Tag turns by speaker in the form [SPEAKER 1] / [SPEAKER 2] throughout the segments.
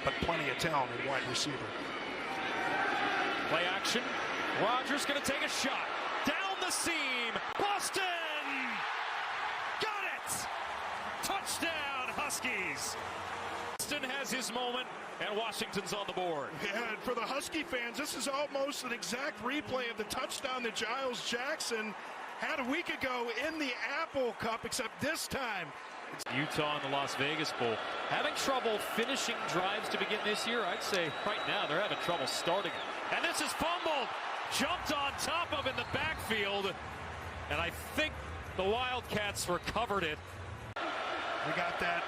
[SPEAKER 1] but plenty of talent in wide receiver.
[SPEAKER 2] Play action. Rutgers going to take a shot. Down the seam. Boston! Got it! Touchdown, Huskies! Boston has his moment, and Washington's on the board.
[SPEAKER 1] Yeah, and for the Husky fans, this is almost an exact replay of the touchdown that Giles Jackson had a week ago in the Apple Cup, except this time.
[SPEAKER 2] Utah in the Las Vegas Bowl. Having trouble finishing drives to begin this year. I'd say right now they're having trouble starting it. And this is fumbled. Jumped on top of in the backfield. And I think the Wildcats recovered it.
[SPEAKER 1] We got that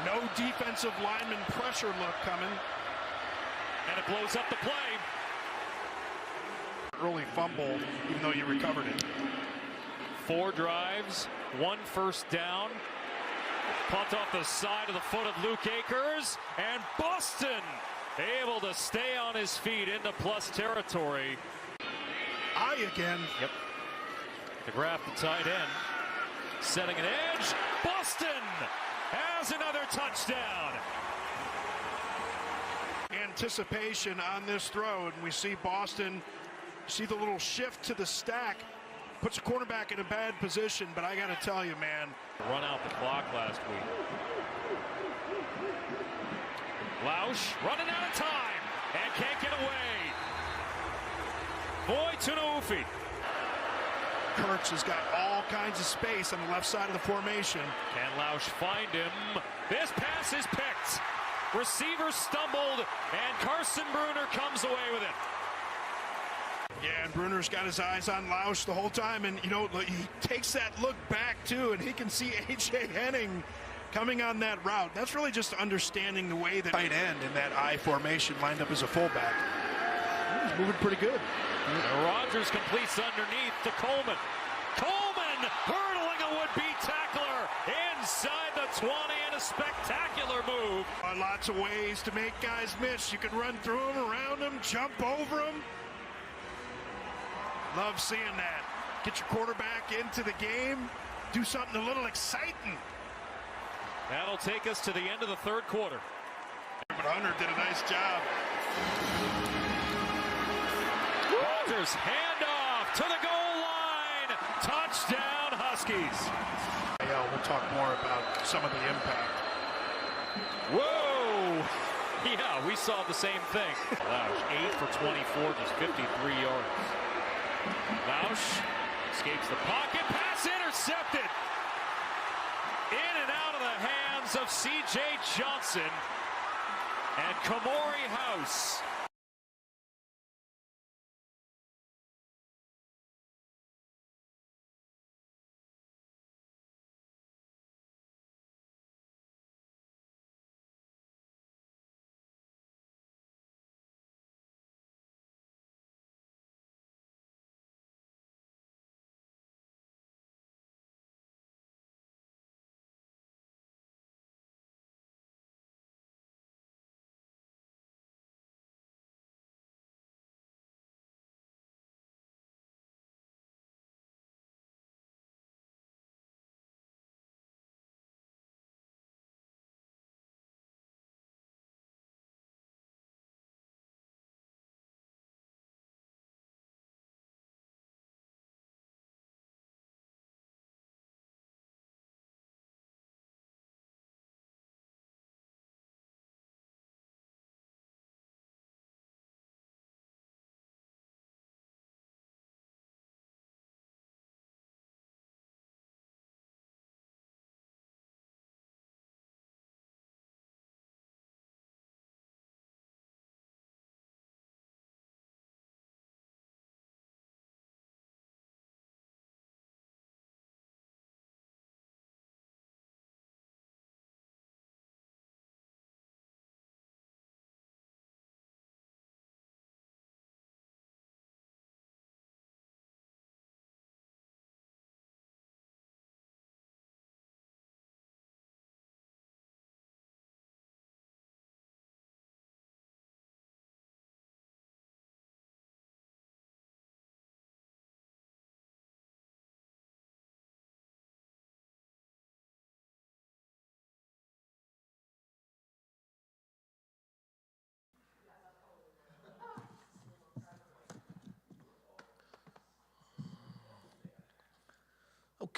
[SPEAKER 1] no defensive lineman pressure look coming.
[SPEAKER 2] And it blows up the play.
[SPEAKER 1] Early fumble, even though you recovered it.
[SPEAKER 2] 4 drives, 1 first down. Punt off the side of the foot of Luke Akers. And Boston able to stay on his feet into plus territory.
[SPEAKER 1] Again.
[SPEAKER 2] Yep. DeGraff, the tight end, setting an edge. Boston has another touchdown.
[SPEAKER 1] Anticipation on this throw, and we see Boston, see the little shift to the stack, puts a cornerback in a bad position, but I got to tell you, man.
[SPEAKER 2] Run out the clock last week. Lausch running out of time and can't get away. Boy Tunuufi.
[SPEAKER 1] Kurtz has got all kinds of space on the left side of the formation.
[SPEAKER 2] Can Lausch find him? This pass is picked. Receiver stumbled, and Carson Bruner comes away with it.
[SPEAKER 1] Yeah, and Bruner's got his eyes on Lausch the whole time, and you know, he takes that look back too, and he can see A.J. Henning coming on that route. That's really just understanding the way that tight end in that I formation lined up as a fullback. He's moving pretty good.
[SPEAKER 2] Rutgers completes underneath to Coleman. Coleman hurdling a would-be tackler inside the 20, and a spectacular move.
[SPEAKER 1] Lots of ways to make guys miss. You can run through them, around them, jump over them. Love seeing that. Get your quarterback into the game. Do something a little exciting.
[SPEAKER 2] That'll take us to the end of the third quarter.
[SPEAKER 1] But Hunter did a nice job.
[SPEAKER 2] Rutgers handoff to the goal line. Touchdown, Huskies.
[SPEAKER 1] Yeah, we'll talk more about some of the impact.
[SPEAKER 2] Whoa! Yeah, we saw the same thing. Lausch, 8 for 24, just 53 yards. Lausch escapes the pocket. Pass intercepted. In and out of the hands of C.J. Johnson and Kamori House.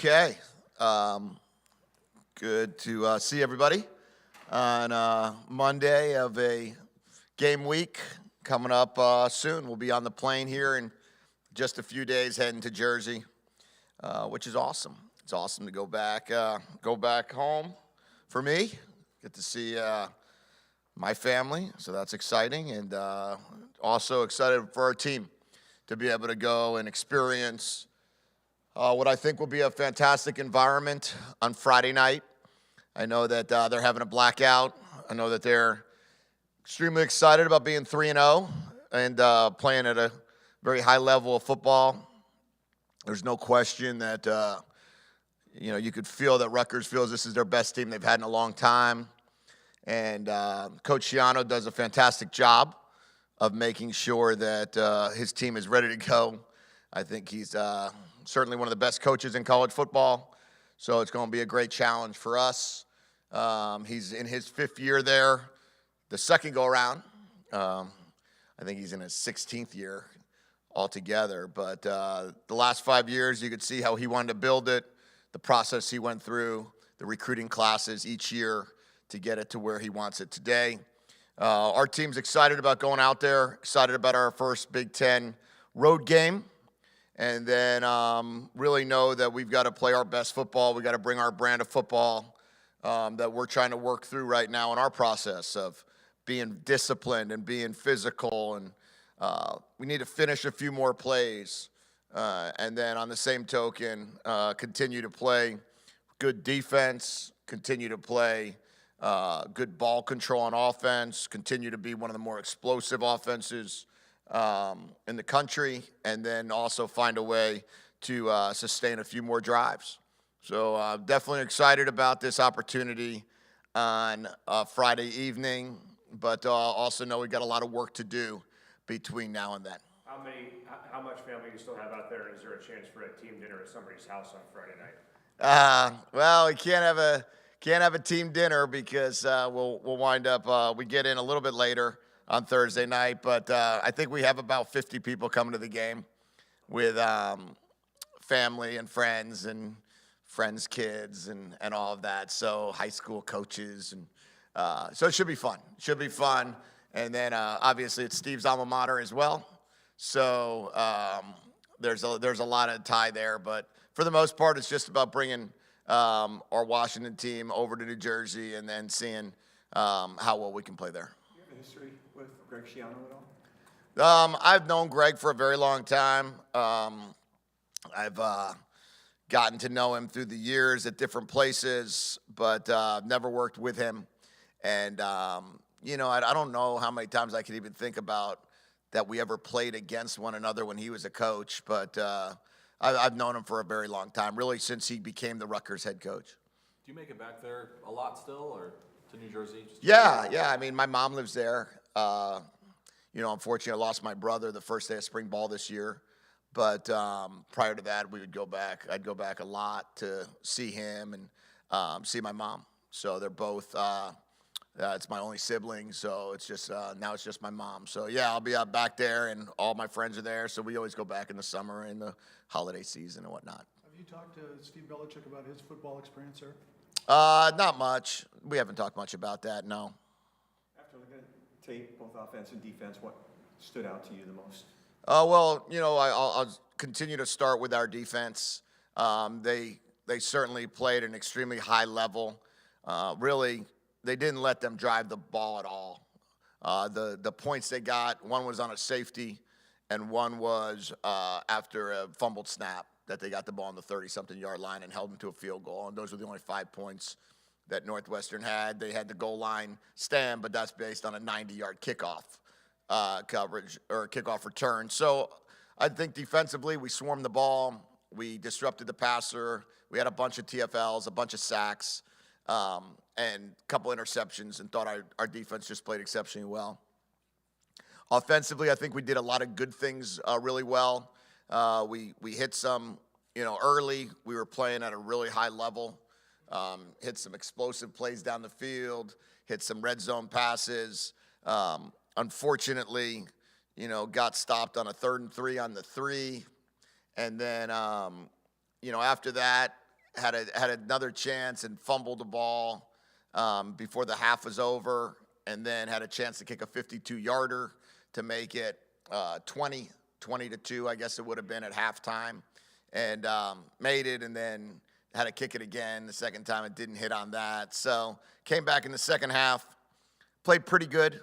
[SPEAKER 3] Okay. Good to see everybody on Monday of a game week coming up soon. We'll be on the plane here in just a few days heading to Jersey, which is awesome. It's awesome to go back home for me. Get to see my family, so that's exciting, and also excited for our team to be able to go and experience what I think will be a fantastic environment on Friday night. I know that they're having a blackout. I know that they're extremely excited about being 3-0 and playing at a very high level of football. There's no question that you could feel that Rutgers feels this is their best team they've had in a long time. And Coach Schiano does a fantastic job of making sure that his team is ready to go. I think he's certainly one of the best coaches in college football, so it's going to be a great challenge for us. He's in his 5th year there, the second go-around. I think he's in his 16th year altogether, but the last 5 years, you could see how he wanted to build it, the process he went through, the recruiting classes each year to get it to where he wants it today. Our team's excited about going out there, excited about our first Big Ten road game, and then really know that we've got to play our best football. We've got to bring our brand of football that we're trying to work through right now in our process of being disciplined and being physical, and we need to finish a few more plays, and then on the same token, continue to play good defense, continue to play good ball control on offense, continue to be one of the more explosive offenses in the country, and then also find a way to sustain a few more drives. So definitely excited about this opportunity on Friday evening, but also know we've got a lot of work to do between now and then.
[SPEAKER 4] How much family do you still have out there, and is there a chance for a team dinner at somebody's house on Friday night?
[SPEAKER 3] Well, we can't have a team dinner because we'll wind up we get in a little bit later on Thursday night, but I think we have about 50 people coming to the game with family and friends and friends' kids and all of that. So high school coaches, and so it should be fun. And then obviously it's Steve's alma mater as well. So there's a lot of tie there, but for the most part, it's just about bringing our Washington team over to New Jersey and then seeing how well we can play there.
[SPEAKER 4] Do you have a history with Greg Schiano at all?
[SPEAKER 3] I've known Greg for a very long time. I've gotten to know him through the years at different places, but never worked with him. And, I don't know how many times I could even think about that we ever played against one another when he was a coach, but I've known him for a very long time, really since he became the Rutgers head coach.
[SPEAKER 5] Do you make it back there a lot still, or to New Jersey?
[SPEAKER 3] Yeah. I mean, my mom lives there. Unfortunately, I lost my brother the first day of spring ball this year. But prior to that, we would go back. I'd go back a lot to see him and see my mom. So they're both. It's my only sibling, so it's just now it's just my mom. So yeah, I'll be out back there, and all my friends are there. So we always go back in the summer and the holiday season and whatnot.
[SPEAKER 6] Have you talked to Steve Belichick about his football experience there?
[SPEAKER 3] Not much. We haven't talked much about that. No.
[SPEAKER 4] After looking at tape, both offense and defense, what stood out to you the most?
[SPEAKER 3] I'll continue to start with our defense. They certainly played an extremely high level. Really, they didn't let them drive the ball at all. The points they got, one was on a safety, and one was after a fumbled snap that they got the ball on the 30-something yard line and held them to a field goal. And those were the only 5 points that Northwestern had. They had the goal line stand, but that's based on a 90-yard kickoff coverage or kickoff return. So I think defensively we swarmed the ball. We disrupted the passer. We had a bunch of TFLs, a bunch of sacks, and a couple interceptions, and thought our defense just played exceptionally well. Offensively, I think we did a lot of good things really well. We hit some, early. We were playing at a really high level. Hit some explosive plays down the field. Hit some red zone passes. Unfortunately, got stopped on a 3rd and 3 on the 3. And then, after that, had another chance and fumbled the ball before the half was over, and then had a chance to kick a 52-yarder to make it 20-2, I guess it would have been at halftime, and made it, and then had to kick it again. The second time it didn't hit on that. So came back in the second half, played pretty good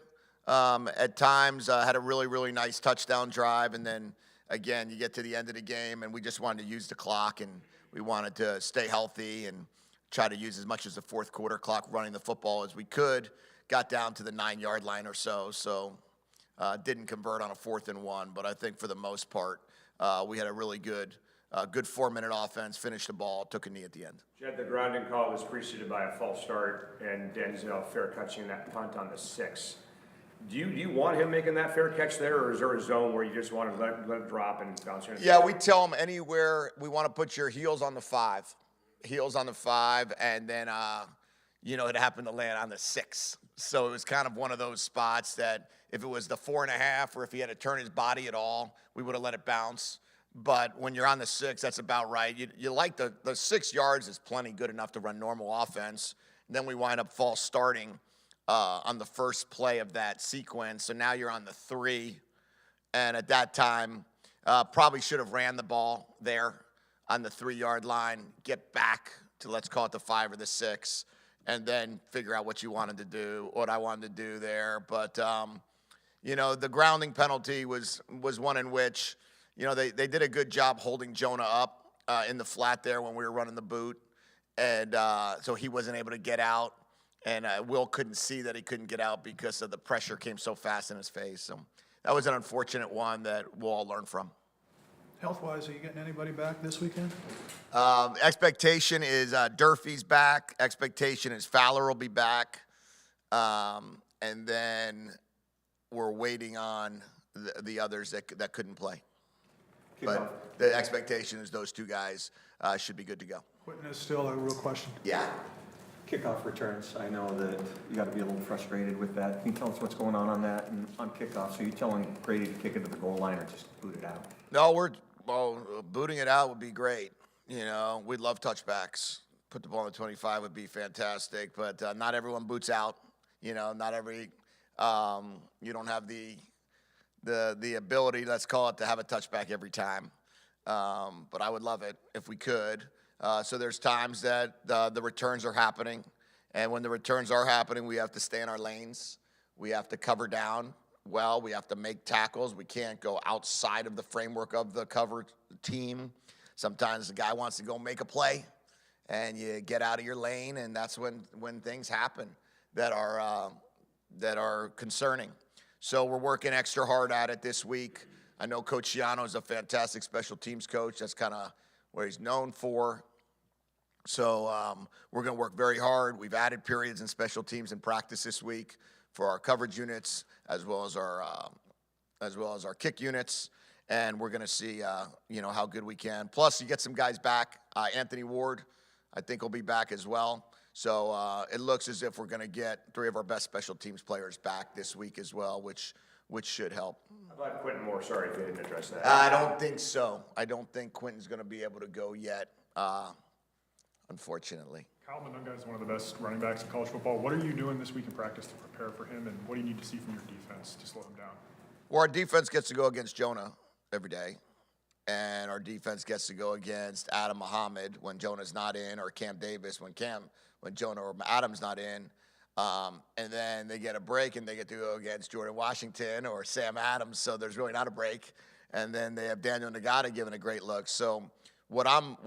[SPEAKER 3] at times, had a really, really nice touchdown drive, and then again, you get to the end of the game, and we just wanted to use the clock, and we wanted to stay healthy and try to use as much as the fourth quarter clock running the football as we could. Got down to the 9-yard line or so didn't convert on a 4th and 1, but I think for the most part, we had a really good 4-minute offense, finished the ball, took a knee at the end.
[SPEAKER 4] Jedd, the grounding call was preceded by a false start and Denzel fair catching that punt on the 6. Do you want him making that fair catch there, or is there a zone where you just want to let it drop and bounce in?
[SPEAKER 3] Yeah, we tell him anywhere we want to put your heels on the 5. Heels on the 5, and then, it happened to land on the 6. So it was kind of one of those spots that if it was the 4.5 or if he had to turn his body at all, we would have let it bounce. But when you're on the 6, that's about right. You like the 6 yards is plenty good enough to run normal offense. And then we wind up false starting on the first play of that sequence. So now you're on the 3. And at that time, probably should have ran the ball there on the 3-yard line, get back to, let's call it the 5 or the 6, and then figure out what you wanted to do, what I wanted to do there. But, the grounding penalty was one in which, they did a good job holding Jonah up in the flat there when we were running the boot. And so he wasn't able to get out. And Will couldn't see that he couldn't get out because of the pressure came so fast in his face. So that was an unfortunate one that we'll all learn from.
[SPEAKER 6] Health-wise, are you getting anybody back this weekend?
[SPEAKER 3] Expectation is Durfee's back. Expectation is Fowler will be back. And then we're waiting on the others that couldn't play. But the expectation is those 2 guys should be good to go.
[SPEAKER 6] Quentin is still a real question.
[SPEAKER 3] Yeah.
[SPEAKER 7] Kickoff returns, I know that you got to be a little frustrated with that. Can you tell us what's going on that and on kickoff? So you're telling Brady to kick it to the goal line or just boot it out?
[SPEAKER 3] No, booting it out would be great. We'd love touchbacks. Put the ball on the 25 would be fantastic, but not everyone boots out. Not every you don't have the ability, let's call it, to have a touchback every time. But I would love it if we could. So there's times that the returns are happening, and when the returns are happening, we have to stay in our lanes. We have to cover down well. We have to make tackles. We can't go outside of the framework of the cover team. Sometimes the guy wants to go make a play, and you get out of your lane, and that's when things happen that are concerning. So we're working extra hard at it this week. I know Coach Schiano is a fantastic special teams coach. That's kind of what he's known for. So we're going to work very hard. We've added periods in special teams in practice this week for our coverage units as well as our kick units, and we're going to see how good we can. Plus, you get some guys back. Anthony Ward, I think, will be back as well. So it looks as if we're going to get 3 of our best special teams players back this week as well, which should help.
[SPEAKER 4] How about Quentin Moore? Sorry if you didn't address that.
[SPEAKER 3] I don't think so. I don't think Quentin's going to be able to go yet, unfortunately.
[SPEAKER 8] Kyle Monunga is one of the best running backs in college football. What are you doing this week in practice to prepare for him, and what do you need to see from your defense to slow him down?
[SPEAKER 3] Well, our defense gets to go against Jonah every day, and our defense gets to go against Adam Muhammad when Jonah's not in, or Cam Davis when Jonah or Adam's not in. And then they get a break and they get to go against Jordan Washington or Sam Adams, so there's really not a break. And then they have Daniel Nagata giving a great look. So what I'm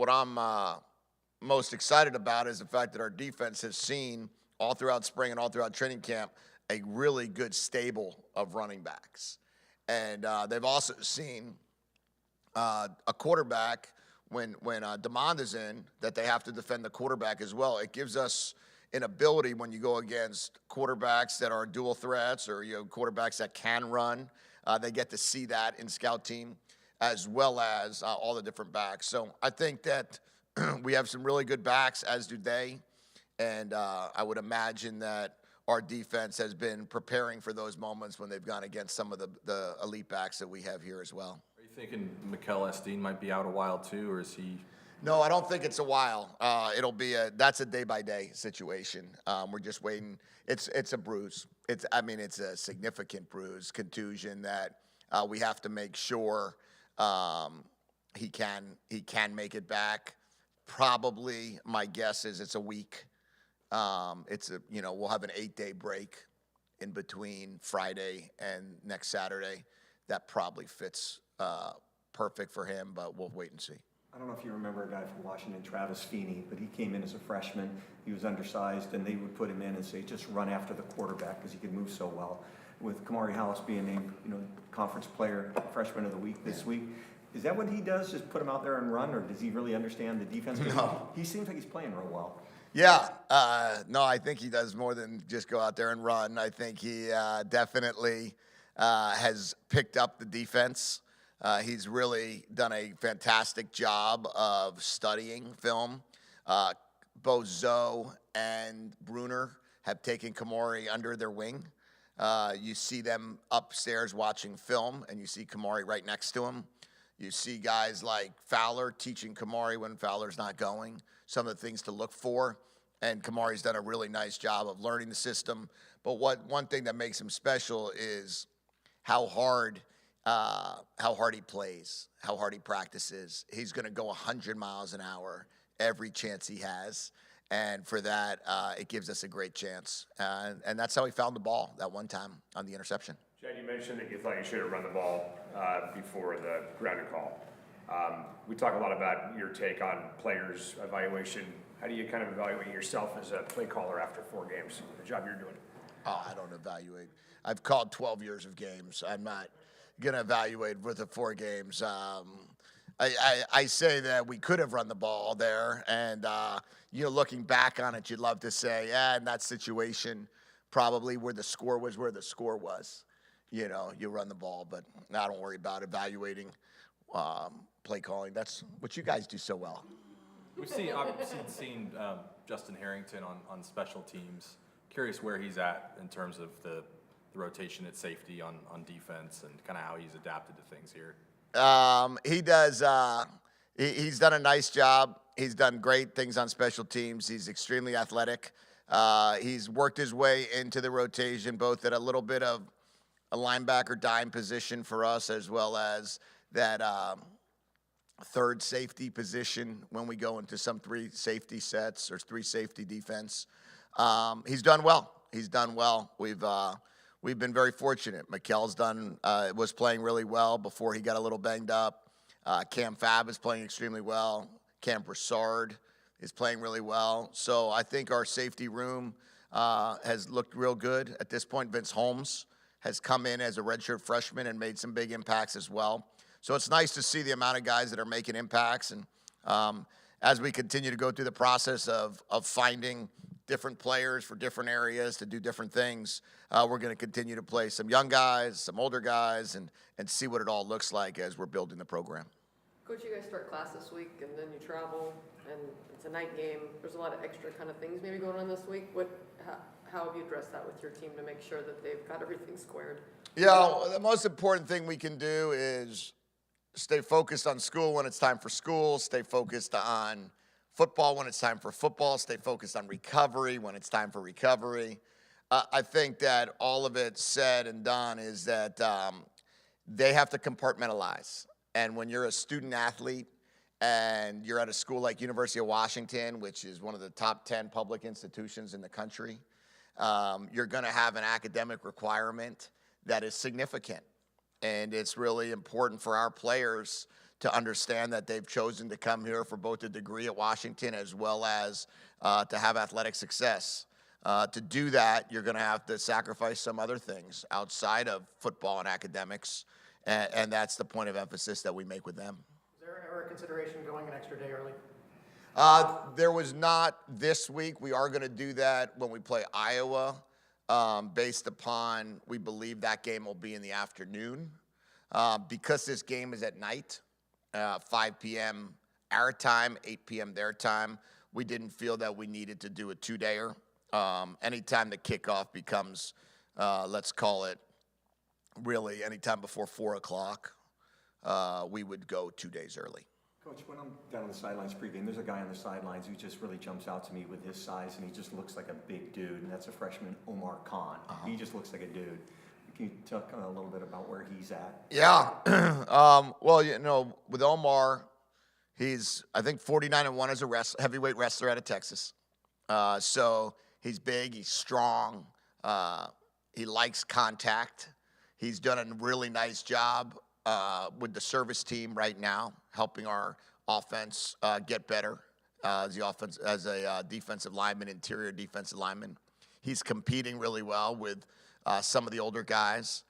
[SPEAKER 3] most excited about is the fact that our defense has seen all throughout spring and all throughout training camp a really good stable of running backs. And they've also seen a quarterback when DeMond is in, that they have to defend the quarterback as well. It gives us an ability when you go against quarterbacks that are dual threats or quarterbacks that can run. They get to see that in scout team as well as all the different backs. So I think that we have some really good backs, as do they. And I would imagine that our defense has been preparing for those moments when they've gone against some of the elite backs that we have here as well.
[SPEAKER 5] Are you thinking Mikel Esteen might be out a while too, or is he?
[SPEAKER 3] No, I don't think it's a while. That's a day-by-day situation. We're just waiting. It's a bruise. It's a significant bruise, contusion that we have to make sure he can make it back. Probably, my guess is it's a week. We'll have an 8-day break in between Friday and next Saturday. That probably fits perfect for him, but we'll wait and see.
[SPEAKER 7] I don't know if you remember a guy from Washington, Travis Feeney, but he came in as a freshman. He was undersized, and they would put him in and say, just run after the quarterback because he could move so well. With Kamari Hollis being named, conference player, freshman of the week this week, is that what he does, just put him out there and run, or does he really understand the defense?
[SPEAKER 3] No.
[SPEAKER 7] He seems like he's playing real well.
[SPEAKER 3] Yeah, no, I think he does more than just go out there and run. I think he definitely has picked up the defense. He's really done a fantastic job of studying film. Both Zoe and Bruner have taken Kamari under their wing. You see them upstairs watching film, and you see Kamari right next to him. You see guys like Fowler teaching Kamari when Fowler's not going, some of the things to look for. And Kamari's done a really nice job of learning the system. But one thing that makes him special is how hard he plays, how hard he practices. He's going to go 100 miles an hour every chance he has. And for that, it gives us a great chance. And that's how he found the ball that one time on the interception.
[SPEAKER 4] Jedd, you mentioned that you thought you should have run the ball before the grounding call. We talk a lot about your take on players' evaluation. How do you kind of evaluate yourself as a play caller after 4 games, the job you're doing?
[SPEAKER 3] Oh, I don't evaluate. I've called 12 years of games. I'm not going to evaluate with the 4 games. I say that we could have run the ball there, and looking back on it, you'd love to say, in that situation, probably where the score was. You run the ball, but I don't worry about evaluating play calling. That's what you guys do so well.
[SPEAKER 5] We've seen Justin Harrington on special teams. Curious where he's at in terms of the rotation at safety on defense and kind of how he's adapted to things here.
[SPEAKER 3] He does. He's done a nice job. He's done great things on special teams. He's extremely athletic. He's worked his way into the rotation, both at a little bit of a linebacker dime position for us, as well as that third safety position when we go into some 3 safety sets or 3 safety defense. He's done well. We've been very fortunate. Mikel's was playing really well before he got a little banged up. Cam Fab is playing extremely well. Cam Broussard is playing really well. So I think our safety room has looked real good at this point. Vince Holmes has come in as a redshirt freshman and made some big impacts as well. So it's nice to see the amount of guys that are making impacts. And as we continue to go through the process of finding different players for different areas to do different things, we're going to continue to play some young guys, some older guys, and see what it all looks like as we're building the program.
[SPEAKER 9] Coach, you guys start class this week, and then you travel, and it's a night game. There's a lot of extra kind of things maybe going on this week. How have you addressed that with your team to make sure that they've got everything squared?
[SPEAKER 3] Yeah, the most important thing we can do is stay focused on school when it's time for school, stay focused on football when it's time for football, stay focused on recovery when it's time for recovery. I think that all of it said and done is that they have to compartmentalize. And when you're a student athlete and you're at a school like University of Washington, which is one of the top 10 public institutions in the country, you're going to have an academic requirement that is significant. And it's really important for our players to understand that they've chosen to come here for both a degree at Washington as well as to have athletic success. To do that, you're going to have to sacrifice some other things outside of football and academics, and that's the point of emphasis that we make with them.
[SPEAKER 6] Is there ever a consideration going an extra day early?
[SPEAKER 3] There was not this week. We are going to do that when we play Iowa, based upon we believe that game will be in the afternoon. Because this game is at night, 5 p.m. our time, 8 p.m. their time, we didn't feel that we needed to do a 2-dayer. Anytime the kickoff becomes, let's call it, really anytime before 4 o'clock, we would go 2 days early.
[SPEAKER 7] Coach, when I'm down on the sidelines pregame, there's a guy on the sidelines who just really jumps out to me with his size, and he just looks like a big dude, and that's a freshman, Omar Khan. He just looks like a dude. Can you talk a little bit about where he's at?
[SPEAKER 3] Yeah. Well, with Omar, he's, I think, 49-1 as a heavyweight wrestler out of Texas. So he's big, he's strong, he likes contact. He's done a really nice job with the service team right now, helping our offense get better as a defensive lineman, interior defensive lineman. He's competing really well with some of the older guys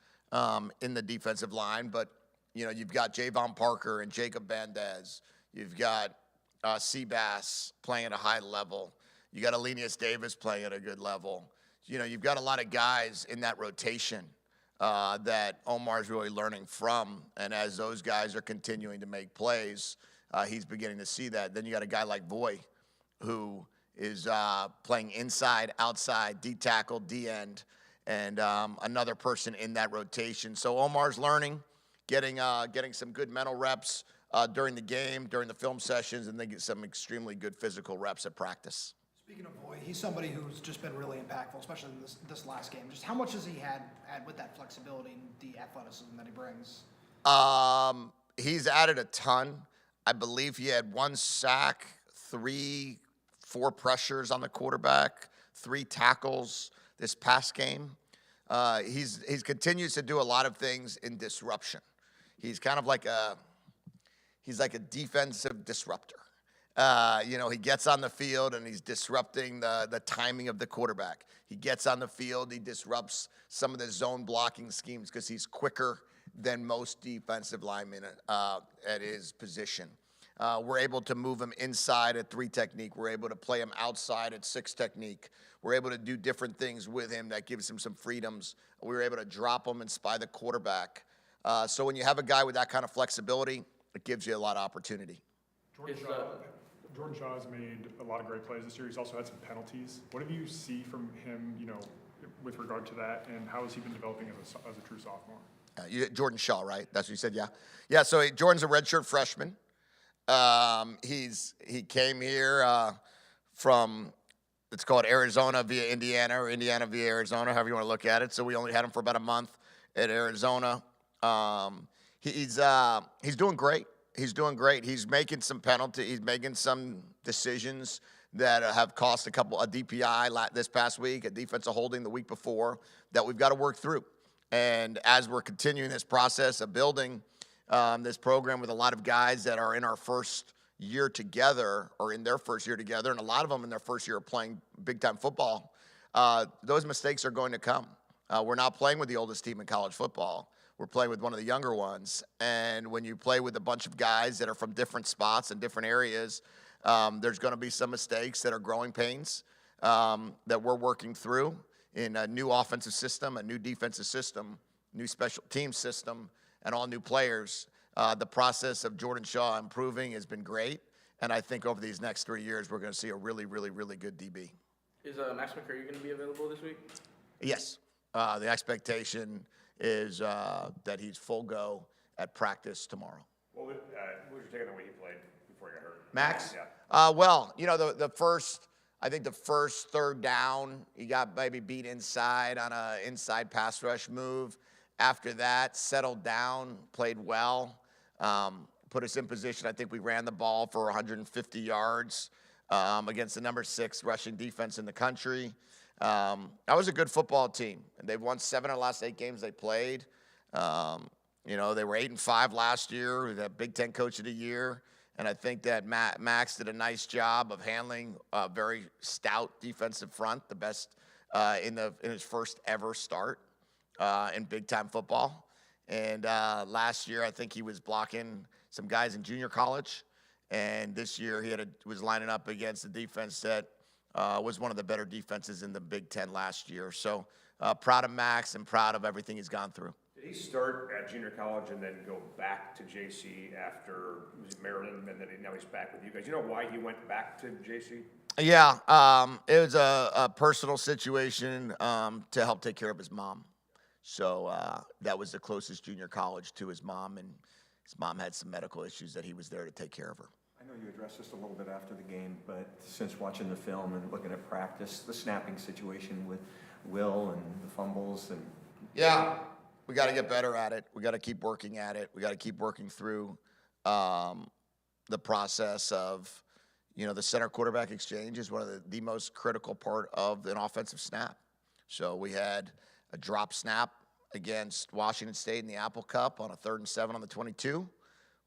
[SPEAKER 3] in the defensive line, but you've got Javon Parker and Jacob Bandez. You've got Seabass playing at a high level. You got Alenius Davis playing at a good level. You've got a lot of guys in that rotation that Omar's really learning from, and as those guys are continuing to make plays, he's beginning to see that. Then you got a guy like Voy, who is playing inside, outside, D tackle, D end, and another person in that rotation. So Omar's learning, getting some good mental reps during the game, during the film sessions, and then get some extremely good physical reps at practice.
[SPEAKER 10] Speaking of Voy, he's somebody who's just been really impactful, especially in this last game. Just how much has he had with that flexibility and the athleticism that he brings?
[SPEAKER 3] He's added a ton. I believe he had 1 sack, 4 pressures on the quarterback, 3 tackles this past game. He's continues to do a lot of things in disruption. He's kind of like a defensive disruptor. He gets on the field and he's disrupting the timing of the quarterback. He gets on the field, he disrupts some of the zone blocking schemes because he's quicker than most defensive linemen at his position. We're able to move him inside at 3 technique. We're able to play him outside at 6 technique. We're able to do different things with him that gives him some freedoms. We were able to drop him and spy the quarterback. So when you have a guy with that kind of flexibility, it gives you a lot of opportunity.
[SPEAKER 8] Jordan Shaw has made a lot of great plays this year. He's also had some penalties. What have you see from him, with regard to that, and how has he been developing as a true sophomore?
[SPEAKER 3] Jordan Shaw, right? That's what you said, yeah? Yeah, so Jordan's a redshirt freshman. He came here from, let's call it Arizona via Indiana, or Indiana via Arizona, however you want to look at it. So we only had him for about a month at Arizona. He's doing great. He's doing great. He's making some he's making some decisions that have cost a DPI this past week, a defensive holding the week before, that we've got to work through. And as we're continuing this process of building this program with a lot of guys that are in our first year together, or in their first year together, and a lot of them in their first year of playing big-time football, those mistakes are going to come. We're not playing with the oldest team in college football. We're playing with one of the younger ones. And when you play with a bunch of guys that are from different spots and different areas, there's going to be some mistakes that are growing pains that we're working through in a new offensive system, a new defensive system, new special team system, and all new players. The process of Jordan Shaw improving has been great. And I think over these next 3 years, we're going to see a really, really, really good DB.
[SPEAKER 11] Is Max McCurry going to be available this week?
[SPEAKER 3] Yes. The expectation is that he's full go at practice tomorrow.
[SPEAKER 4] What was your take on the way he played before he got hurt?
[SPEAKER 3] Max?
[SPEAKER 4] Yeah.
[SPEAKER 3] Well, the first third down, he got maybe beat inside on an inside pass rush move. After that, settled down, played well, put us in position. I think we ran the ball for 150 yards against the number 6 rushing defense in the country. That was a good football team, and they've won 7 of the last 8 games they played. They were 8-5 last year, the Big Ten Coach of the Year, and I think that Max did a nice job of handling a very stout defensive front, the best in his first ever start in big-time football. And last year, I think he was blocking some guys in junior college, and this year he was lining up against a defense that was one of the better defenses in the Big Ten last year. So proud of Max and proud of everything he's gone through.
[SPEAKER 4] Did he start at junior college and then go back to JC after Maryland, and then now he's back with you guys? You know why he went back to JC?
[SPEAKER 3] Yeah, it was a personal situation to help take care of his mom. So that was the closest junior college to his mom, and his mom had some medical issues that he was there to take care of her.
[SPEAKER 7] I know you addressed this a little bit after the game, but since watching the film and looking at practice, the snapping situation with Will and the fumbles and...
[SPEAKER 3] Yeah, we got to get better at it. We got to keep working at it. We got to keep working through the process of, the center quarterback exchange is one of the most critical part of an offensive snap. So we had a drop snap against Washington State in the Apple Cup on a 3rd and 7 on the 22.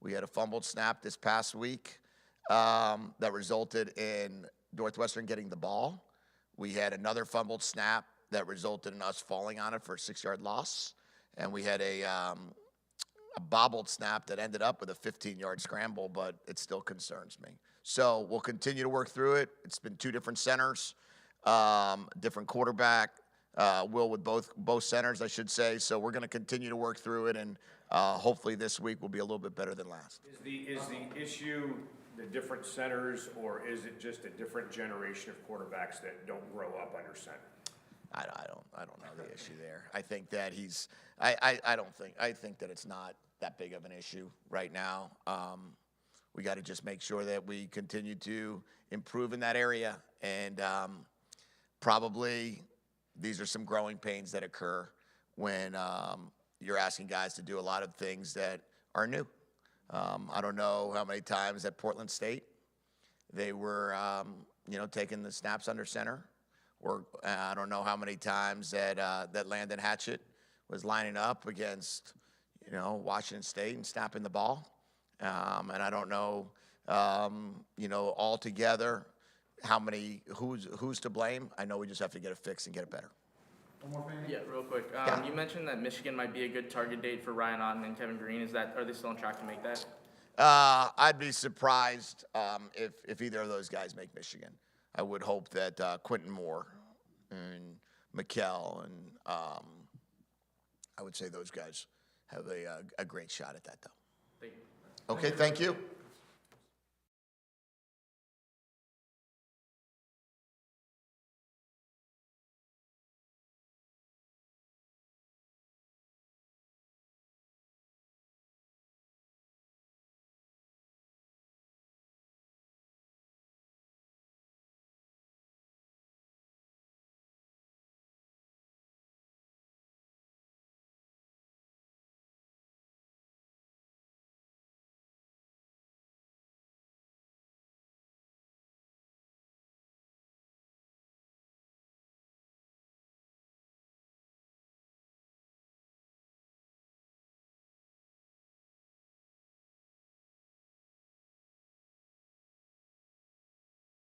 [SPEAKER 3] We had a fumbled snap this past week that resulted in Northwestern getting the ball. We had another fumbled snap that resulted in us falling on it for a 6-yard loss. And we had a bobbled snap that ended up with a 15-yard scramble, but it still concerns me. So we'll continue to work through it. It's been 2 different centers, different quarterback, Will with both centers, I should say. So we're going to continue to work through it, and hopefully this week will be a little bit better than last.
[SPEAKER 4] Is the issue the different centers, or is it just a different generation of quarterbacks that don't grow up under center?
[SPEAKER 3] I don't know the issue there. I think that I think that it's not that big of an issue right now. We got to just make sure that we continue to improve in that area, and probably these are some growing pains that occur when you're asking guys to do a lot of things that are new. I don't know how many times at Portland State they were, taking the snaps under center. Or I don't know how many times that Landon Hatchett was lining up against, Washington State and snapping the ball. And I don't know, altogether who's to blame. I know we just have to get it fixed and get it better.
[SPEAKER 6] One more thing?
[SPEAKER 11] Yeah, real quick.
[SPEAKER 3] Yeah.
[SPEAKER 11] You mentioned that Michigan might be a good target date for Ryan Otten and Kevin Green. Are they still on track to make that?
[SPEAKER 3] I'd be surprised if either of those guys make Michigan. I would hope that Quentin Moore and Mikkel and I would say those guys have a great shot at that, though.
[SPEAKER 11] Thank you.
[SPEAKER 3] Okay, thank you.